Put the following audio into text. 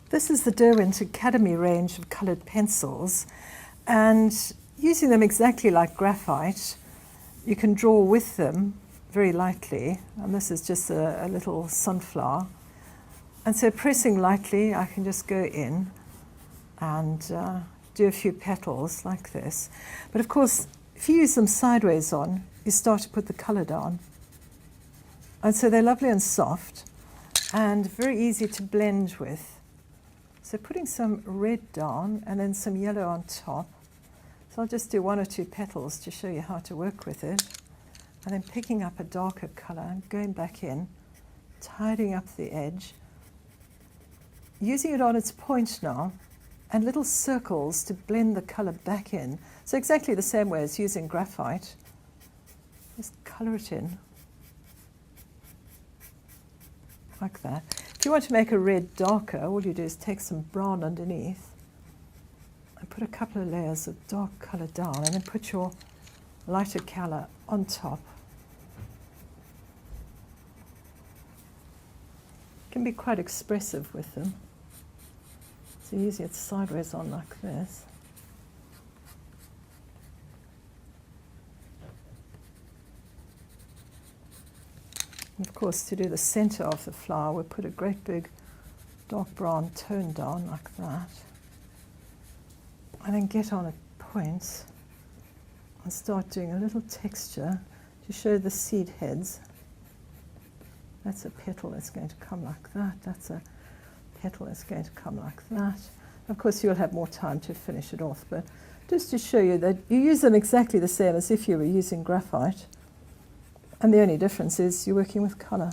This is the Derwent Academy range of coloured pencils, and using them exactly like graphite, you can draw with them very lightly, and this is just a little sunflower. And so pressing lightly, I can just go in and do a few petals like this. But of course, if you use them sideways on, you start to put the colour down. And so they're lovely and soft and very easy to blend with. So putting some red down and then some yellow on top. So I'll just do one or two petals to show you how to work with it. And then picking up a darker colour and going back in, tidying up the edge, using it on its point now, and little circles to blend the colour back in. So exactly the same way as using graphite. Just colour it in, like that. If you want to make a red darker, all you do is take some brown underneath and put a couple of layers of dark colour down, and then put your lighter colour on top. It can be quite expressive with them. So using it sideways on like this. And of course, to do the centre of the flower, we'll put a great big dark brown tone down like that. And then get on at points and start doing a little texture to show the seed heads. That's a petal that's going to come like that. That's a petal that's going to come like that. Of course, you'll have more time to finish it off, but just to show you that you use them exactly the same as if you were using graphite. And the only difference is you're working with colour.